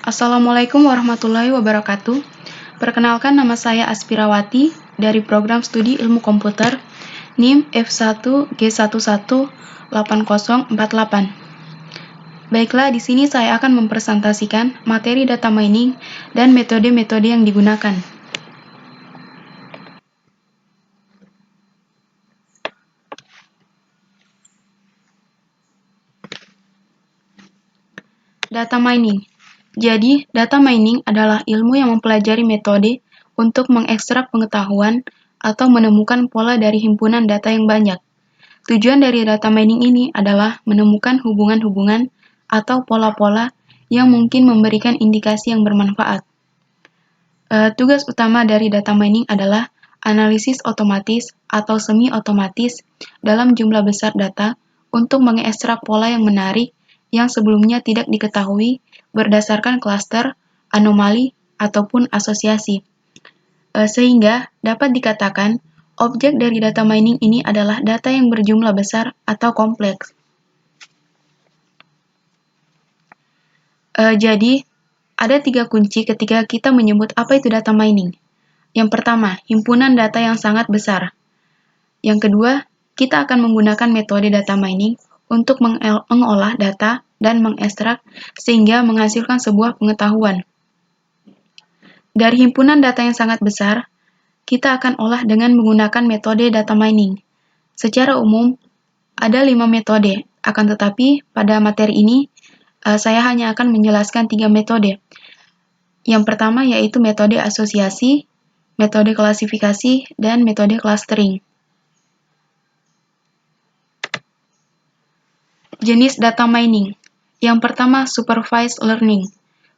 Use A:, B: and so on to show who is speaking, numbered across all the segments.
A: Assalamualaikum warahmatullahi wabarakatuh. Perkenalkan, nama saya Aspirawati dari Program Studi Ilmu Komputer NIM F1G118048. Baiklah, di sini saya akan mempresentasikan materi data mining dan metode-metode yang digunakan. Data mining. Jadi, data mining adalah ilmu yang mempelajari metode untuk mengekstrak pengetahuan atau menemukan pola dari himpunan data yang banyak. Tujuan dari data mining ini adalah menemukan hubungan-hubungan atau pola-pola yang mungkin memberikan indikasi yang bermanfaat. Tugas utama dari data mining adalah analisis otomatis atau semi-otomatis dalam jumlah besar data untuk mengekstrak pola yang menarik yang sebelumnya tidak diketahui berdasarkan klaster, anomali, ataupun asosiasi. Sehingga dapat dikatakan objek dari data mining ini adalah data yang berjumlah besar atau kompleks. Jadi, ada 3 kunci ketika kita menyebut apa itu data mining. Yang pertama, himpunan data yang sangat besar. Yang kedua, kita akan menggunakan metode data mining untuk mengolah data dan mengekstrak sehingga menghasilkan sebuah pengetahuan. Dari himpunan data yang sangat besar, kita akan olah dengan menggunakan metode data mining. Secara umum, ada 5 metode, akan tetapi pada materi ini, saya hanya akan menjelaskan 3 metode. Yang pertama yaitu metode asosiasi, metode klasifikasi, dan metode clustering. Jenis data mining. Yang pertama, supervised learning.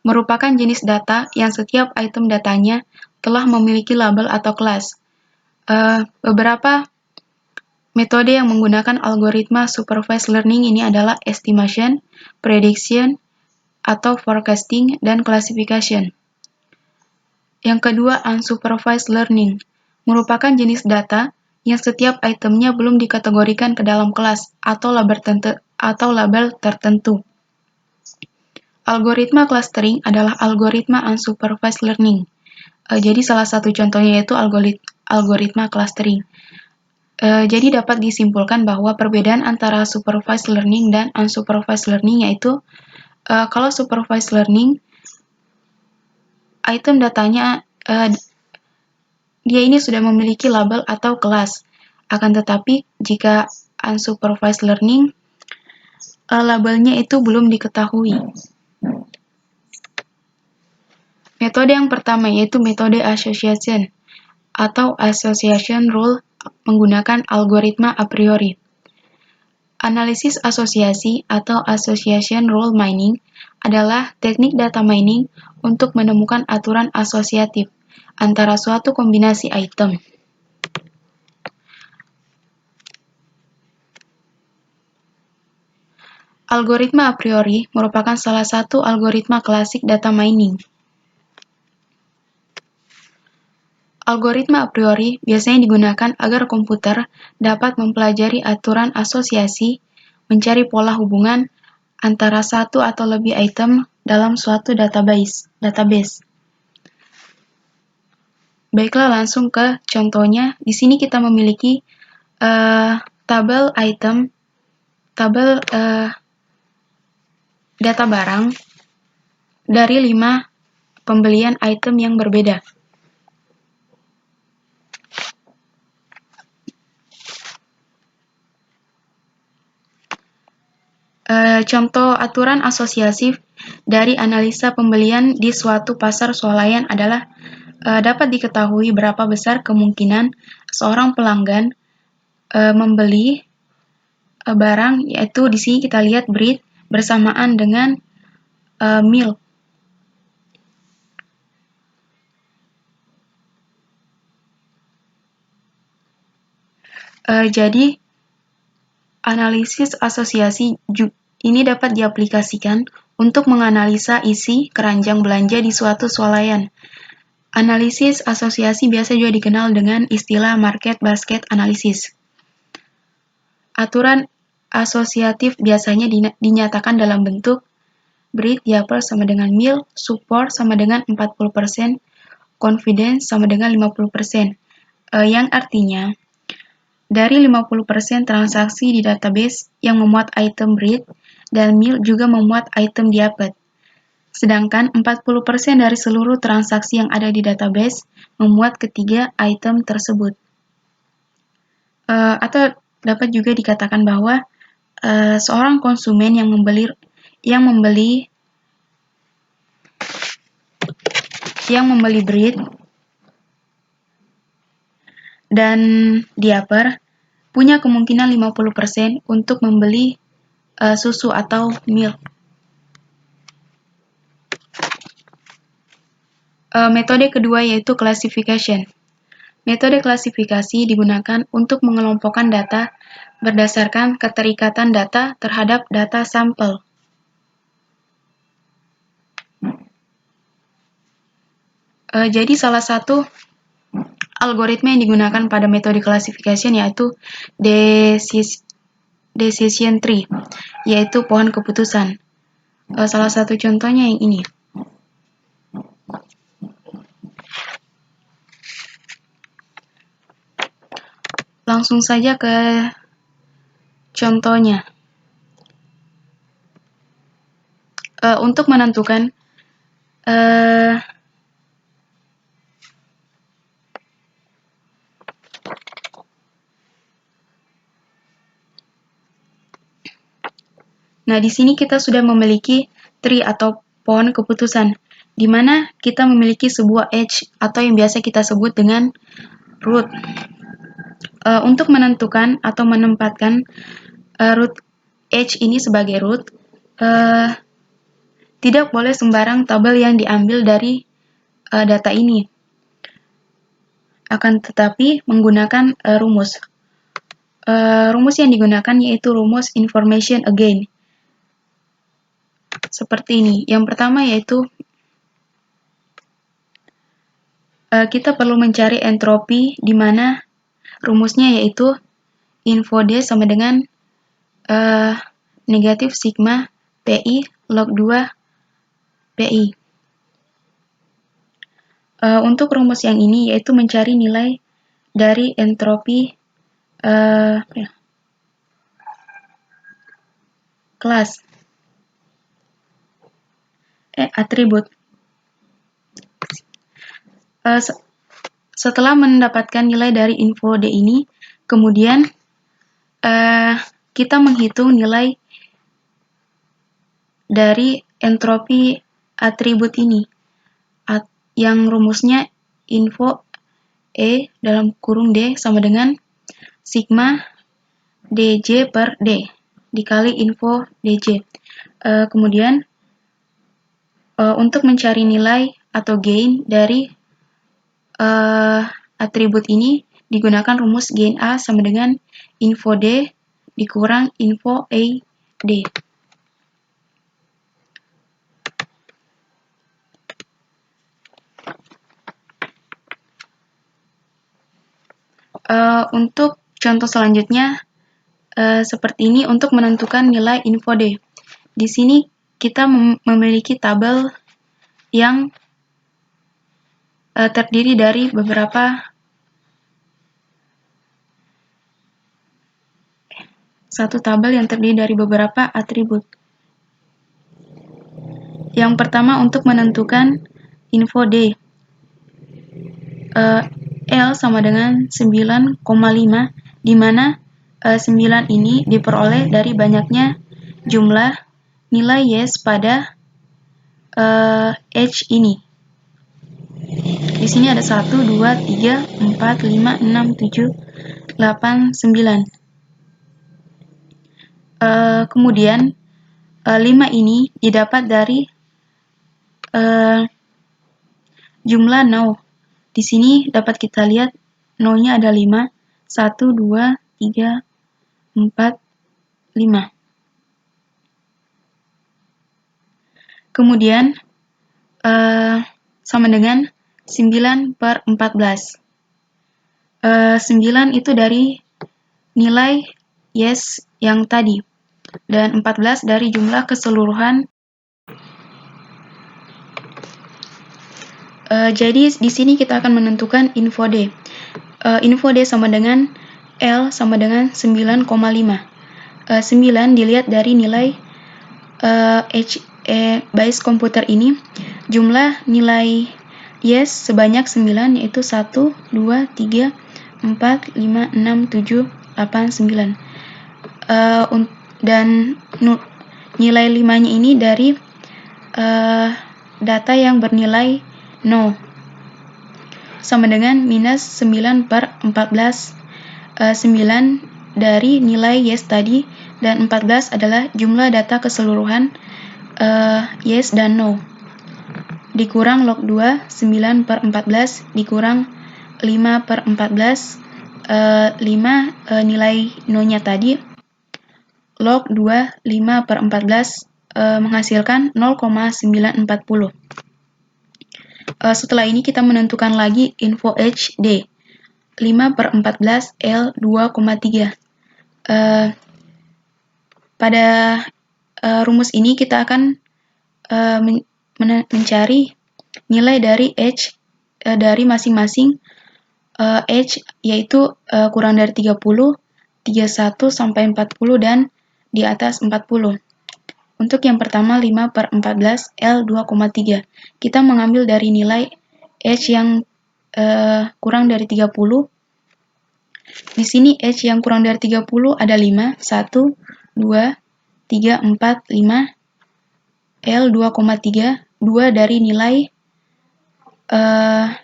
A: Merupakan jenis data yang setiap item datanya telah memiliki label atau kelas. Beberapa metode yang menggunakan algoritma supervised learning ini adalah estimation, prediction, atau forecasting, dan classification. Yang kedua, unsupervised learning. Merupakan jenis data yang setiap itemnya belum dikategorikan ke dalam kelas atau label tertentu. Algoritma clustering adalah algoritma unsupervised learning. Jadi salah satu contohnya yaitu algoritma clustering. Jadi dapat disimpulkan bahwa perbedaan antara supervised learning dan unsupervised learning yaitu kalau supervised learning, item datanya dia ini sudah memiliki label atau kelas. Akan tetapi jika unsupervised learning, labelnya itu belum diketahui. Metode yang pertama yaitu metode association atau association rule menggunakan algoritma a priori. Analisis asosiasi atau association rule mining adalah teknik data mining untuk menemukan aturan asosiatif antara suatu kombinasi item. Algoritma a priori merupakan salah satu algoritma klasik data mining. Algoritma a priori biasanya digunakan agar komputer dapat mempelajari aturan asosiasi, mencari pola hubungan antara satu atau lebih item dalam suatu database. Baiklah, langsung ke contohnya. Di sini kita memiliki tabel data barang dari 5 pembelian item yang berbeda. Contoh aturan asosiatif dari analisa pembelian di suatu pasar swalayan adalah dapat diketahui berapa besar kemungkinan seorang pelanggan membeli barang, yaitu di sini kita lihat bread bersamaan dengan milk. Jadi analisis asosiasi ini dapat diaplikasikan untuk menganalisa isi keranjang belanja di suatu swalayan. Analisis asosiasi biasa juga dikenal dengan istilah market basket analysis. Aturan asosiatif biasanya dinyatakan dalam bentuk breadth, diaper sama dengan meal, support sama dengan 40%, confidence sama dengan 50%. Yang artinya, dari 50% transaksi di database yang memuat item breadth dan meal juga memuat item diaper. Sedangkan 40% dari seluruh transaksi yang ada di database memuat ketiga item tersebut. Atau dapat juga dikatakan bahwa seorang konsumen yang membeli bread dan diaper punya kemungkinan 50% untuk membeli susu atau milk. Metode kedua yaitu classification. Metode klasifikasi digunakan untuk mengelompokkan data berdasarkan keterikatan data terhadap data sampel. Jadi salah satu algoritma yang digunakan pada metode classification yaitu decision tree, yaitu pohon keputusan. Salah satu contohnya yang ini. Langsung saja ke contohnya. Untuk menentukan Nah, di sini kita sudah memiliki tree atau pohon keputusan, di mana kita memiliki sebuah edge atau yang biasa kita sebut dengan root. Untuk menentukan atau menempatkan root edge ini sebagai root, tidak boleh sembarang tabel yang diambil dari data ini, akan tetapi menggunakan rumus. Rumus yang digunakan yaitu rumus information again. Seperti ini. Yang pertama yaitu kita perlu mencari entropi, di mana rumusnya yaitu info D sama dengan negatif sigma PI log 2 PI. Untuk rumus yang ini yaitu mencari nilai dari entropi kelas atribut. Setelah mendapatkan nilai dari info D ini, kemudian kita menghitung nilai dari entropi atribut ini, yang rumusnya info E dalam kurung D sama dengan sigma DJ per D dikali info DJ. Kemudian untuk mencari nilai atau gain dari atribut ini digunakan rumus gain A sama dengan info D dikurang info A D. Untuk contoh selanjutnya seperti ini untuk menentukan nilai info D. Di sini kita memiliki tabel yang terdiri dari beberapa atribut. Yang pertama untuk menentukan info D. L sama dengan 9,5, di mana 9 ini diperoleh dari banyaknya jumlah nilai yes pada H ini. Di sini ada 1, 2, 3, 4, 5, 6, 7, 8, 9. Kemudian 5 ini didapat dari jumlah no. Di sini dapat kita lihat no-nya ada 5. 1, 2, 3, 4, 5. Kemudian sama dengan 9 per 14. 9 itu dari nilai yes yang tadi. Dan 14 dari jumlah keseluruhan Jadi di sini kita akan menentukan info D. Info D sama dengan L sama dengan 9,5. 9 dilihat dari nilai Bayes komputer ini, jumlah nilai yes sebanyak 9, yaitu 1, 2, 3, 4, 5, 6, 7, 8, 9. Dan nilai 5-nya ini dari data yang bernilai 0, sama dengan minus 9 per 14. 9 dari nilai yes tadi, dan 14 adalah jumlah data keseluruhan yes dan no. Dikurang log 2, 9 per 14, dikurang 5 per 14, 5 nilai no-nya tadi, log 2, 5 per 14 menghasilkan 0,940. Setelah ini kita menentukan lagi info HD. 5 per 14 L 2,3. Pada rumus ini kita akan mencari nilai dari H dari masing-masing H, yaitu kurang dari 30, 31 sampai 40, dan di atas 40. Untuk yang pertama 5 per 14 L 2,3. Kita mengambil dari nilai H yang kurang dari 30. Di sini H yang kurang dari 30 ada 5, 1, 2, 3, 4, 5, L 2,3, 2 dari nilai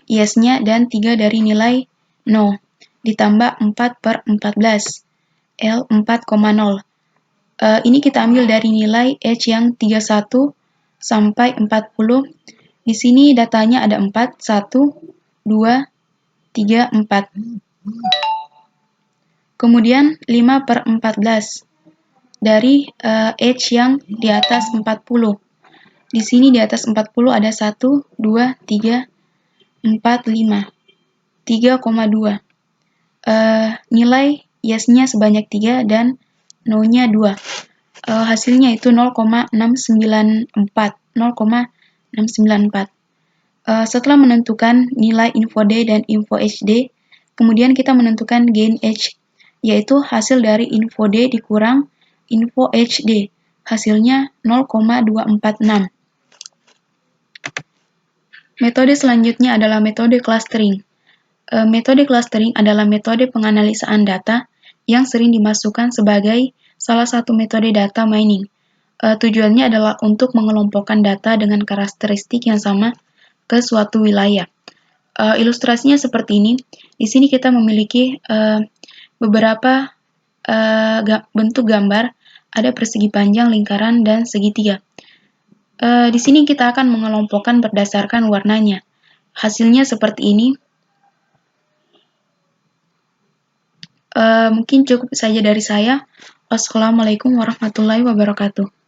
A: yes-nya dan 3 dari nilai no, ditambah 4 per 14, L 4,0. Ini kita ambil dari nilai H yang 31 sampai 40. Di sini datanya ada 4, 1, 2, 3, 4. Kemudian 5 per 14 dari H yang di atas 40. Di sini di atas 40 ada 1, 2, 3, 4, 5. 3,2. Nilai yes-nya sebanyak 3 dan no-nya 2. Hasilnya itu 0,694. Setelah menentukan nilai info D dan info HD, kemudian kita menentukan gain H, yaitu hasil dari info D dikurang info HD. Hasilnya 0,246. Metode selanjutnya adalah metode clustering. Metode clustering adalah metode penganalisaan data yang sering dimasukkan sebagai salah satu metode data mining. Tujuannya adalah untuk mengelompokkan data dengan karakteristik yang sama ke suatu wilayah. Ilustrasinya seperti ini. Di sini kita memiliki beberapa bentuk gambar, ada persegi panjang, lingkaran, dan segitiga. Di sini kita akan mengelompokkan berdasarkan warnanya. Hasilnya seperti ini. Mungkin cukup saja dari saya. Wassalamualaikum warahmatullahi wabarakatuh.